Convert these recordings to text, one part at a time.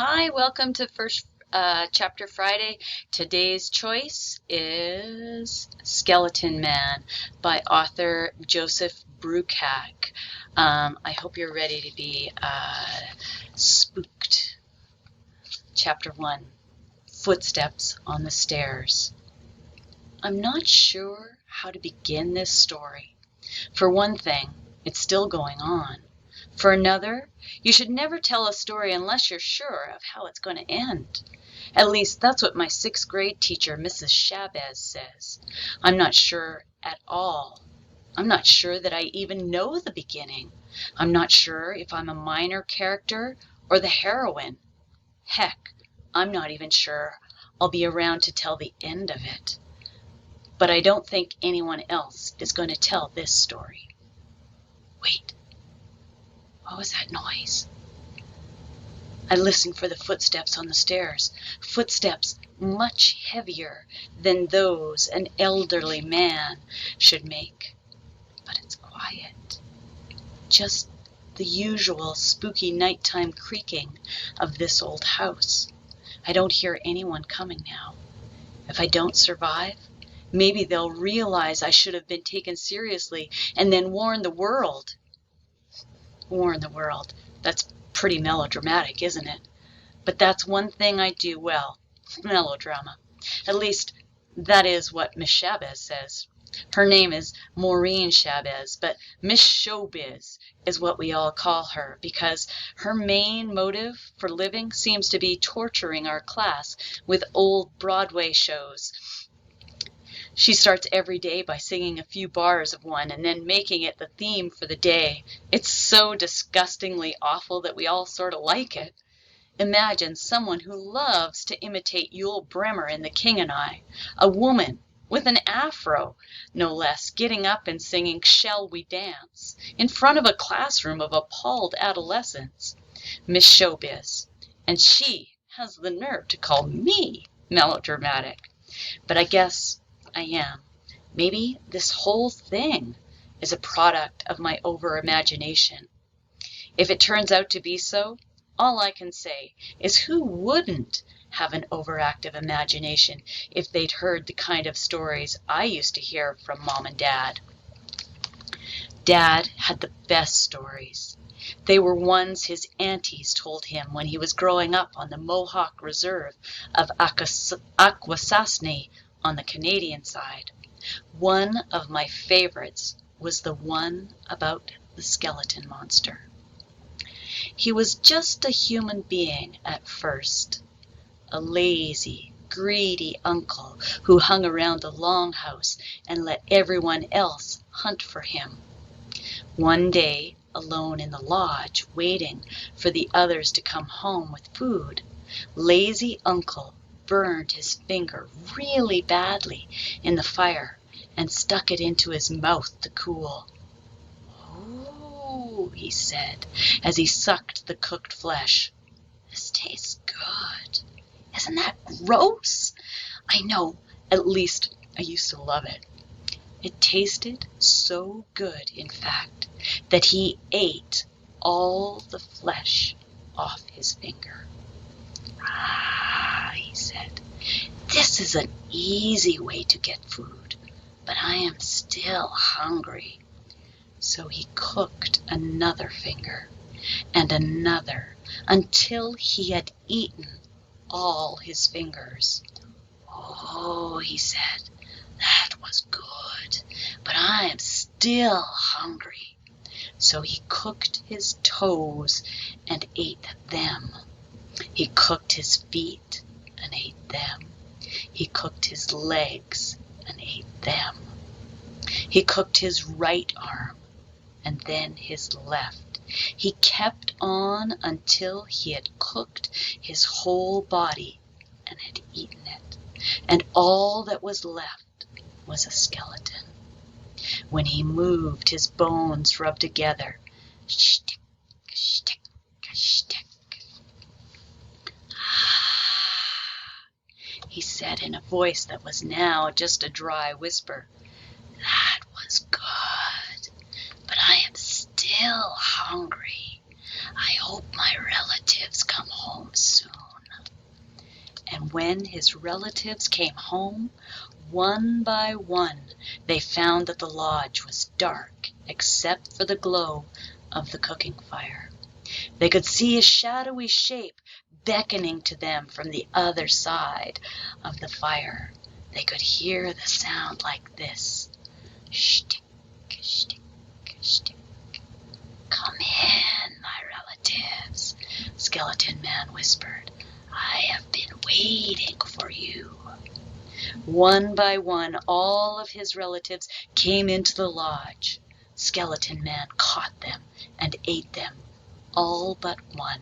Hi, welcome to First Chapter Friday. Today's choice is Skeleton Man by author Joseph Bruchac. I hope you're ready to be spooked. Chapter 1, Footsteps on the Stairs. I'm not sure how to begin this story. For one thing, it's still going on. For another, you should never tell a story unless you're sure of how it's going to end. At least that's what my sixth grade teacher, Mrs. Chavez, says. I'm not sure at all. I'm not sure that I even know the beginning. I'm not sure if I'm a minor character or the heroine. Heck, I'm not even sure I'll be around to tell the end of it. But I don't think anyone else is going to tell this story. Wait. What was that noise? I listened for the footsteps on the stairs, footsteps much heavier than those an elderly man should make. But it's quiet. Just the usual spooky nighttime creaking of this old house. I don't hear anyone coming now. If I don't survive, maybe they'll realize I should have been taken seriously and then warn the world. Warn the world. That's pretty melodramatic, isn't it? But that's one thing I do well, melodrama. At least, that is what Miss Chavez says. Her name is Maureen Chavez, but Miss Showbiz is what we all call her because her main motive for living seems to be torturing our class with old Broadway shows. She starts every day by singing a few bars of one and then making it the theme for the day. It's so disgustingly awful that we all sort of like it. Imagine someone who loves to imitate Yul Bremner in The King and I, a woman with an afro, no less, getting up and singing Shall We Dance in front of a classroom of appalled adolescents. Miss Showbiz. And she has the nerve to call me melodramatic. But I guess I am. Maybe this whole thing is a product of my over-imagination. If it turns out to be so, all I can say is who wouldn't have an overactive imagination if they'd heard the kind of stories I used to hear from Mom and Dad? Dad had the best stories. They were ones his aunties told him when he was growing up on the Mohawk Reserve of Akwesasne on the Canadian side. One of my favorites was the one about the skeleton monster. He was just a human being at first, a lazy, greedy uncle who hung around the longhouse and let everyone else hunt for him. One day, alone in the lodge, waiting for the others to come home with food, lazy uncle burned his finger really badly in the fire and stuck it into his mouth to cool. "Oh," he said as he sucked the cooked flesh. "This tastes good. Isn't that gross? I know, at least I used to love it." It tasted so good, in fact, that he ate all the flesh off his finger. "Ah," he said, "this is an easy way to get food, but I am still hungry." So he cooked another finger and another until he had eaten all his fingers. "Oh," he said, "that was good, but I am still hungry." So he cooked his toes and ate them. He cooked his feet and ate them. He cooked his legs and ate them. He cooked his right arm and then his left. He kept on until he had cooked his whole body and had eaten it. And all that was left was a skeleton. When he moved, his bones rubbed together. Shtick, shtick, shtick. "Ah," he said in a voice that was now just a dry whisper. "That was good, but I am still hungry. I hope my relatives come home soon." And when his relatives came home, one by one, they found that the lodge was dark except for the glow of the cooking fire. They could see a shadowy shape beckoning to them from the other side of the fire. They could hear the sound like this. Shtick, shtick, shtick. Come in, my relatives, Skeleton Man whispered. I have been waiting for you. One by one, all of his relatives came into the lodge. Skeleton Man caught them and ate them, all but one.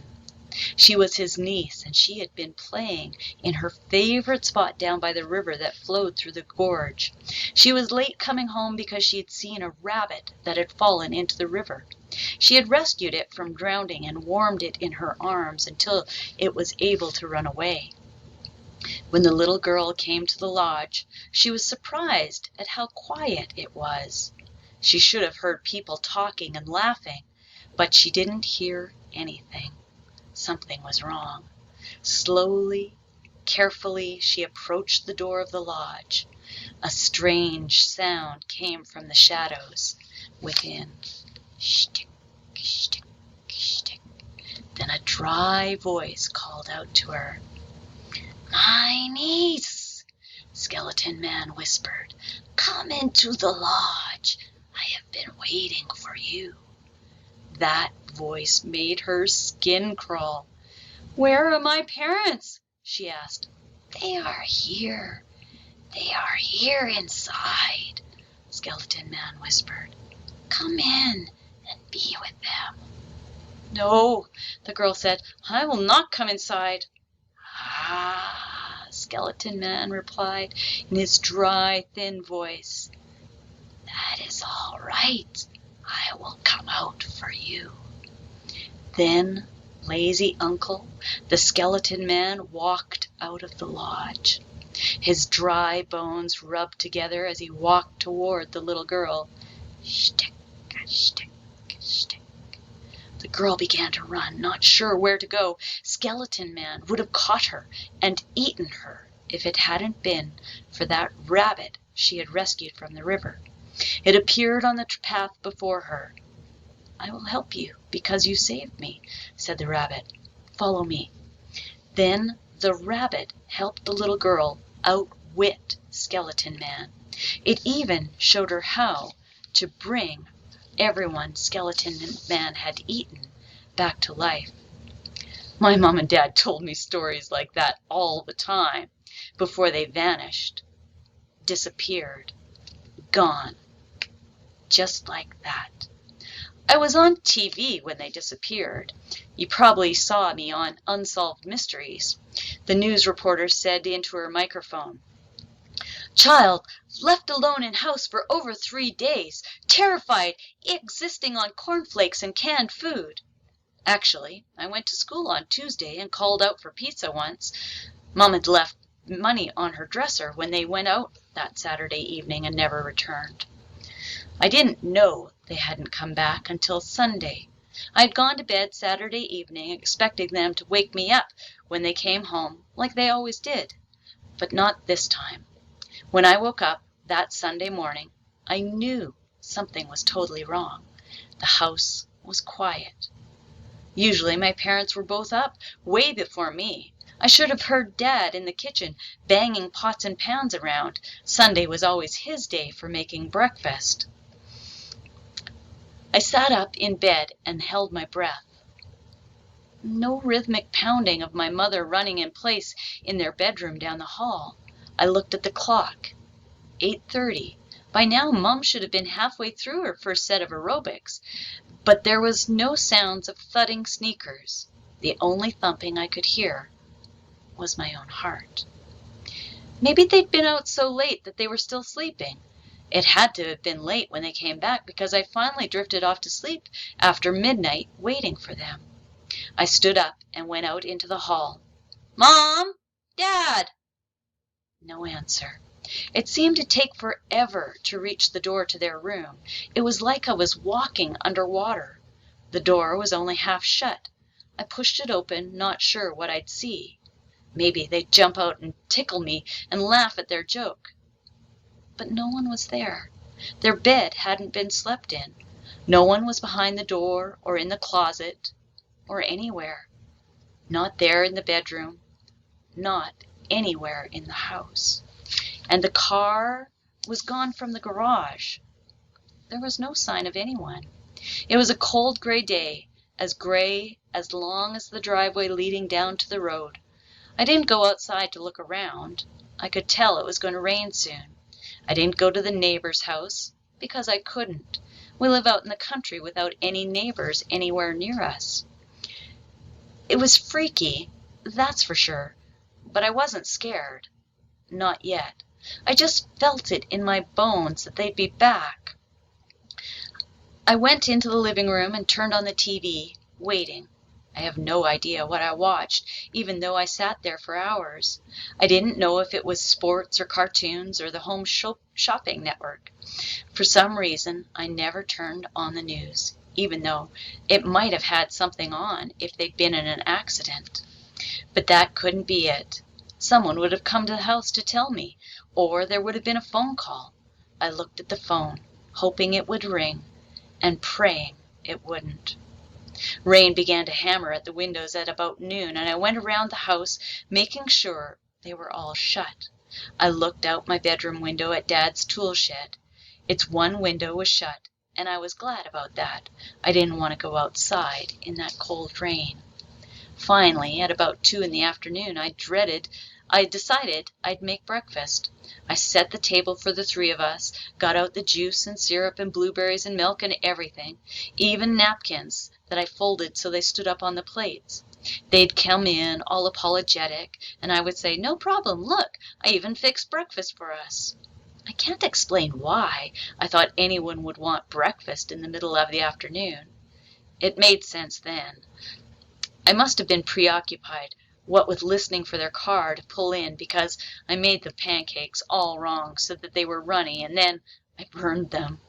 She was his niece, and she had been playing in her favorite spot down by the river that flowed through the gorge. She was late coming home because she had seen a rabbit that had fallen into the river. She had rescued it from drowning and warmed it in her arms until it was able to run away. When the little girl came to the lodge, she was surprised at how quiet it was. She should have heard people talking and laughing, but she didn't hear anything. Something was wrong. Slowly, carefully, she approached the door of the lodge. A strange sound came from the shadows within. Shtick, shtick, shtick. Then a dry voice called out to her. My niece, Skeleton Man whispered. Come into the lodge. I have been waiting for you. That voice made her skin crawl. Where are my parents? She asked. They are here. They are here inside, Skeleton Man whispered. Come in and be with them. No, the girl said. I will not come inside. Ah, Skeleton Man replied in his dry, thin voice. That is all right. I will come out for you. Then lazy Uncle, the Skeleton Man, walked out of the lodge. His dry bones rubbed together as he walked toward the little girl. Shtick, shtick, shtick. The girl began to run, not sure where to go. Skeleton Man would have caught her and eaten her if it hadn't been for that rabbit she had rescued from the river. It appeared on the path before her. I will help you because you saved me, said the rabbit. Follow me. Then the rabbit helped the little girl outwit Skeleton Man. It even showed her how to bring everyone Skeleton Man had eaten back to life. My mom and dad told me stories like that all the time before they vanished, disappeared, gone, just like that. I was on TV when they disappeared. You probably saw me on Unsolved Mysteries. The news reporter said into her microphone, Child left alone in house for over 3 days, terrified, existing on cornflakes and canned food. Actually, I went to school on Tuesday and called out for pizza once. Mom had left money on her dresser when they went out that Saturday evening and never returned. I didn't know they hadn't come back until Sunday. I had gone to bed Saturday evening expecting them to wake me up when they came home, like they always did. But not this time. When I woke up that Sunday morning, I knew something was totally wrong. The house was quiet. Usually my parents were both up way before me. I should have heard Dad in the kitchen banging pots and pans around. Sunday was always his day for making breakfast. I sat up in bed and held my breath. No rhythmic pounding of my mother running in place in their bedroom down the hall. I looked at the clock. 8:30. By now, Mom should have been halfway through her first set of aerobics. But there was no sounds of thudding sneakers. The only thumping I could hear was my own heart. Maybe they'd been out so late that they were still sleeping. It had to have been late when they came back because I finally drifted off to sleep after midnight waiting for them. I stood up and went out into the hall. Mom! Dad! No answer. It seemed to take forever to reach the door to their room. It was like I was walking underwater. The door was only half shut. I pushed it open, not sure what I'd see. Maybe they'd jump out and tickle me and laugh at their joke. But no one was there. Their bed hadn't been slept in. No one was behind the door or in the closet or anywhere. Not there in the bedroom. Not anywhere in the house. And the car was gone from the garage. There was no sign of anyone. It was a cold gray day, as long as the driveway leading down to the road. I didn't go outside to look around. I could tell it was going to rain soon. I didn't go to the neighbor's house because I couldn't. We live out in the country without any neighbors anywhere near us. It was freaky, that's for sure, but I wasn't scared. Not yet. I just felt it in my bones that they'd be back. I went into the living room and turned on the TV, waiting. I have no idea what I watched, even though I sat there for hours. I didn't know if it was sports or cartoons or the home shopping network. For some reason, I never turned on the news, even though it might have had something on if they'd been in an accident. But that couldn't be it. Someone would have come to the house to tell me, or there would have been a phone call. I looked at the phone, hoping it would ring, and praying it wouldn't. Rain began to hammer at the windows at about noon, and I went around the house, making sure they were all shut. I looked out my bedroom window at Dad's tool shed. Its one window was shut, and I was glad about that. I didn't want to go outside in that cold rain. Finally, at about 2 in the afternoon, I decided I'd make breakfast. I set the table for the 3 of us, got out the juice and syrup and blueberries and milk and everything, even napkins that I folded so they stood up on the plates. They'd come in all apologetic, and I would say, "No problem, look, I even fixed breakfast for us." I can't explain why I thought anyone would want breakfast in the middle of the afternoon. It made sense then. I must have been preoccupied, what with listening for their car to pull in, because I made the pancakes all wrong so that they were runny, and then I burned them.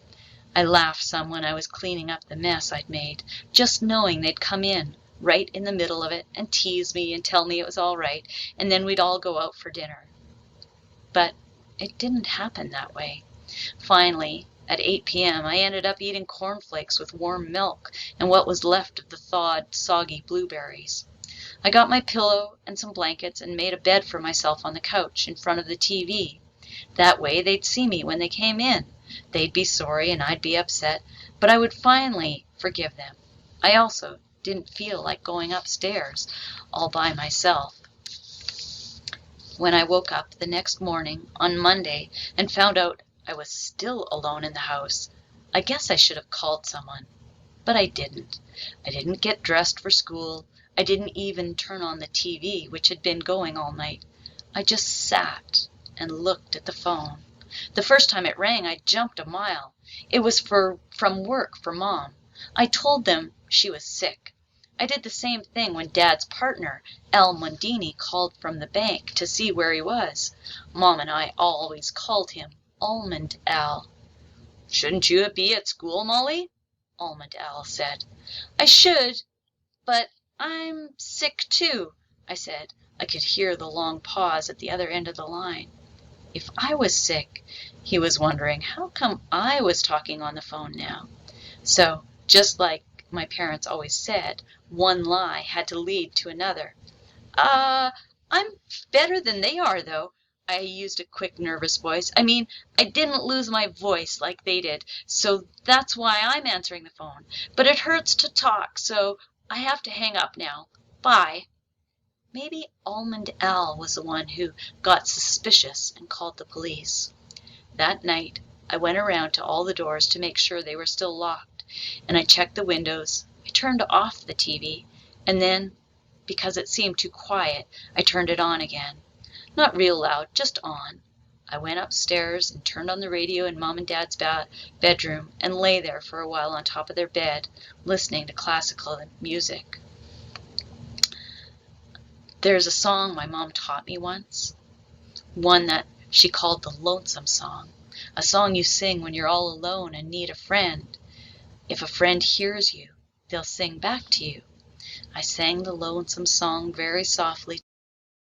I laughed some when I was cleaning up the mess I'd made, just knowing they'd come in right in the middle of it and tease me and tell me it was all right, and then we'd all go out for dinner. But it didn't happen that way. Finally, at 8 p.m., I ended up eating cornflakes with warm milk and what was left of the thawed, soggy blueberries. I got my pillow and some blankets and made a bed for myself on the couch in front of the TV. That way they'd see me when they came in. They'd be sorry and I'd be upset, but I would finally forgive them. I also didn't feel like going upstairs all by myself. When I woke up the next morning, on Monday, and found out I was still alone in the house, I guess I should have called someone. But I didn't. I didn't get dressed for school. I didn't even turn on the TV, which had been going all night. I just sat and looked at the phone. The first time it rang, I jumped a mile. It was from work for Mom. I told them she was sick. I did the same thing when Dad's partner, Al Mondini, called from the bank to see where he was. Mom and I always called him Almond Al. "Shouldn't you be at school, Molly?" Almond Al said. "I should, but I'm sick too," I said. I could hear the long pause at the other end of the line. If I was sick, he was wondering how come I was talking on the phone now. So, just like my parents always said, one lie had to lead to another. I'm better than they are, though." I used a quick, nervous voice. "I mean, I didn't lose my voice like they did, so that's why I'm answering the phone. But it hurts to talk, so I have to hang up now. Bye." Maybe Almond Al was the one who got suspicious and called the police. That night, I went around to all the doors to make sure they were still locked, and I checked the windows. I turned off the TV, and then, because it seemed too quiet, I turned it on again. Not real loud, just on. I went upstairs and turned on the radio in Mom and Dad's bedroom and lay there for a while on top of their bed, listening to classical music. There's a song my mom taught me once, one that she called the Lonesome Song, a song you sing when you're all alone and need a friend. If a friend hears you, they'll sing back to you. I sang the Lonesome Song very softly